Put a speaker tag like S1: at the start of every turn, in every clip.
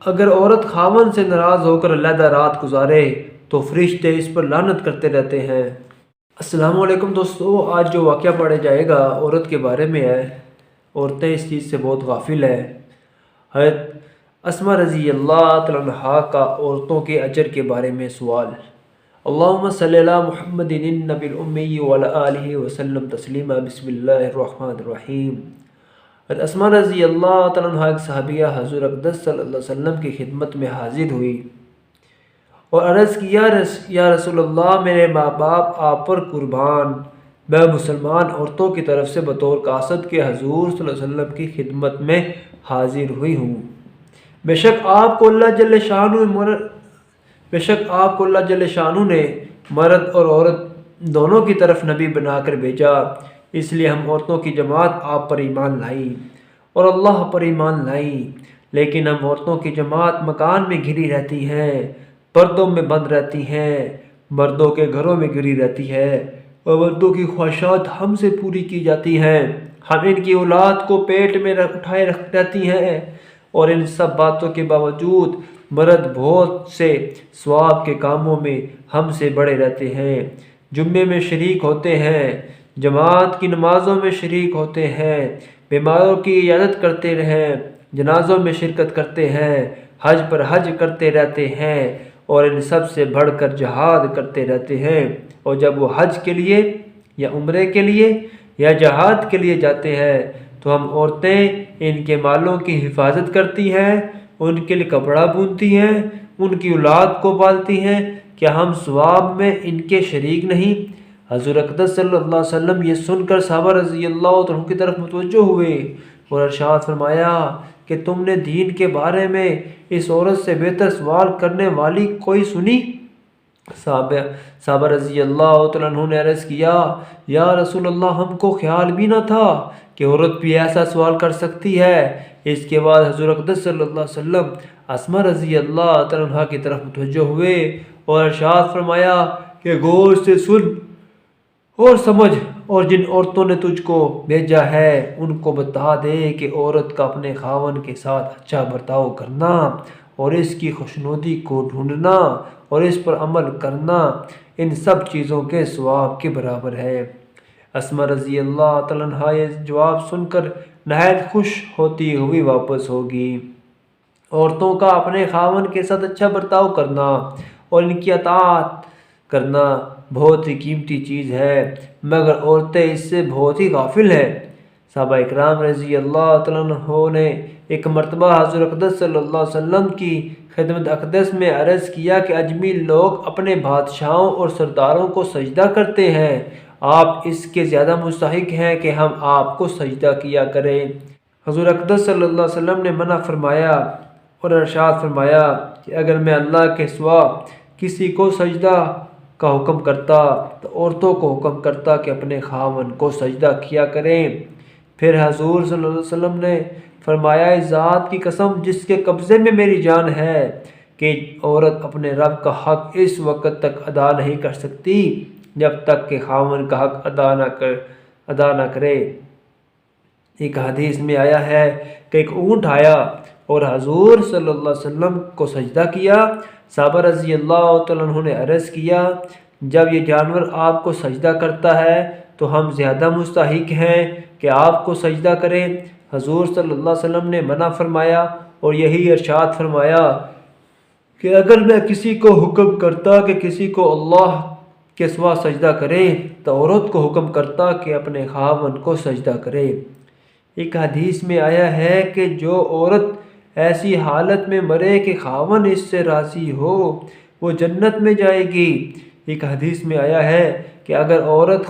S1: اگر عورت خاوند سے ناراض ہو کر علیحدہ رات گزارے تو فرشتے اس پر لعنت کرتے رہتے ہیں۔ السلام علیکم دوستو، آج جو واقعہ پڑھا جائے گا عورت کے بارے میں ہے۔ عورتیں اس چیز سے بہت غافل ہیں۔ حضرت اسماء رضی اللہ تعالیٰ عنہا کا عورتوں کے اجر کے بارے میں سوال۔ اللہم صلی علی محمد النبی الامی وعلی آلہ وسلم تسلیما۔ بسم اللہ الرحمن الرحیم۔ حضرت اسماء رضی اللہ تعالیٰ عنہا ایک صحابیہ حضور اقدس صلی اللہ علیہ وسلم کی خدمت میں حاضر ہوئی اور عرض کیا، یا رسول اللہ، میرے ماں باپ آپ پر قربان، میں مسلمان عورتوں کی طرف سے بطور قاصد کے حضور صلی اللہ علیہ وسلم کی خدمت میں حاضر ہوئی ہوں۔ بے شک آپ کو اللہ جل شانہ نے مرد اور عورت دونوں کی طرف نبی بنا کر بھیجا، اس لیے ہم عورتوں کی جماعت آپ پر ایمان لائی اور اللہ پر ایمان لائی، لیکن ہم عورتوں کی جماعت مکان میں گھری رہتی ہیں، پردوں میں بند رہتی ہیں، مردوں کے گھروں میں گھری رہتی ہے اور مردوں کی خواہشات ہم سے پوری کی جاتی ہیں، ہم ان کی اولاد کو پیٹ میں اٹھائے رہتی ہیں، اور ان سب باتوں کے باوجود مرد بہت سے ثواب کے کاموں میں ہم سے بڑے رہتے ہیں، جمعے میں شریک ہوتے ہیں، جماعت کی نمازوں میں شریک ہوتے ہیں، بیماروں کی عیادت کرتے ہیں، جنازوں میں شرکت کرتے ہیں، حج پر حج کرتے رہتے ہیں، اور ان سب سے بڑھ کر جہاد کرتے رہتے ہیں، اور جب وہ حج کے لیے یا عمرے کے لیے یا جہاد کے لیے جاتے ہیں تو ہم عورتیں ان کے مالوں کی حفاظت کرتی ہیں، ان کے لیے کپڑا بنتی ہیں، ان کی اولاد کو پالتی ہیں، کیا ہم ثواب میں ان کے شریک نہیں؟ حضور اقدس صلی اللہ علیہ وسلم یہ سن کر صحابہ رضی اللہ عنہم کی طرف متوجہ ہوئے اور ارشاد فرمایا کہ تم نے دین کے بارے میں اس عورت سے بہتر سوال کرنے والی کوئی سنی؟ صحابہ رضی اللہ تعالیٰ عنہ نے عرض کیا، یا رسول اللہ، ہم کو خیال بھی نہ تھا کہ عورت بھی ایسا سوال کر سکتی ہے۔ اس کے بعد حضور اقدس صلی اللہ علیہ وسلم اسماء رضی اللہ تعالیٰ عنہ کی طرف متوجہ ہوئے اور ارشاد فرمایا کہ غور سے سن اور سمجھ، اور جن عورتوں نے تجھ کو بھیجا ہے ان کو بتا دے کہ عورت کا اپنے خاوند کے ساتھ اچھا برتاؤ کرنا اور اس کی خوشنودی کو ڈھونڈنا اور اس پر عمل کرنا ان سب چیزوں کے ثواب کے برابر ہے۔ اسماء رضی اللہ تعالیٰ عنہا یہ جواب سن کر نہایت خوش ہوتی ہوئی واپس ہوگی۔ عورتوں کا اپنے خاوند کے ساتھ اچھا برتاؤ کرنا اور ان کی اطاعت کرنا بہت ہی قیمتی چیز ہے، مگر عورتیں اس سے بہت ہی غافل ہیں۔ صحابہ اکرام رضی اللہ تعالیٰ عنہ نے ایک مرتبہ حضور اقدس صلی اللہ علیہ وسلم کی خدمت اقدس میں عرض کیا کہ اجمی لوگ اپنے بادشاہوں اور سرداروں کو سجدہ کرتے ہیں، آپ اس کے زیادہ مستحق ہیں کہ ہم آپ کو سجدہ کیا کریں۔ حضور اقدس صلی اللہ علیہ وسلم نے منع فرمایا اور ارشاد فرمایا کہ اگر میں اللہ کے سوا کسی کو سجدہ کا حکم کرتا تو عورتوں کو حکم کرتا کہ اپنے خاوند کو سجدہ کیا کریں۔ پھر حضور صلی اللہ علیہ وسلم نے فرمایا، اس ذات کی قسم جس کے قبضے میں میری جان ہے کہ عورت اپنے رب کا حق اس وقت تک ادا نہیں کر سکتی جب تک کہ خاوند کا حق ادا نہ کرے۔ ایک حدیث میں آیا ہے کہ ایک اونٹ آیا اور حضور صلی اللہ علیہ وسلم کو سجدہ کیا۔ صحابہ رضی اللہ تعالیٰ عنہ نے عرض کیا، جب یہ جانور آپ کو سجدہ کرتا ہے تو ہم زیادہ مستحق ہیں کہ آپ کو سجدہ کریں۔ حضور صلی اللہ علیہ وسلم نے منع فرمایا اور یہی ارشاد فرمایا کہ اگر میں کسی کو حکم کرتا کہ کسی کو اللہ کے سوا سجدہ کرے تو عورت کو حکم کرتا کہ اپنے خاوند کو سجدہ کرے۔ ایک حدیث میں آیا ہے کہ جو عورت ایسی حالت میں مرے کہ خاوند اس سے راضی ہو وہ جنت میں جائے گی۔ ایک حدیث میں آیا ہے کہ اگر عورت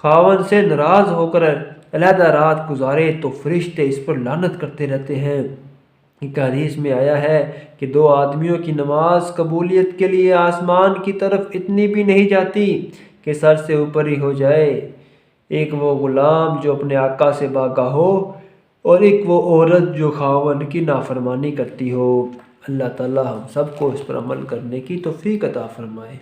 S1: خاوند سے ناراض ہو کر علیحدہ رات گزارے تو فرشتے اس پر لعنت کرتے رہتے ہیں۔ ایک حدیث میں آیا ہے کہ دو آدمیوں کی نماز قبولیت کے لیے آسمان کی طرف اتنی بھی نہیں جاتی کہ سر سے اوپر ہی ہو جائے، ایک وہ غلام جو اپنے آقا سے باغا ہو اور ایک وہ عورت جو خاوند کی نافرمانی کرتی ہو۔ اللہ تعالی ہم سب کو اس پر عمل کرنے کی توفیق عطا فرمائے۔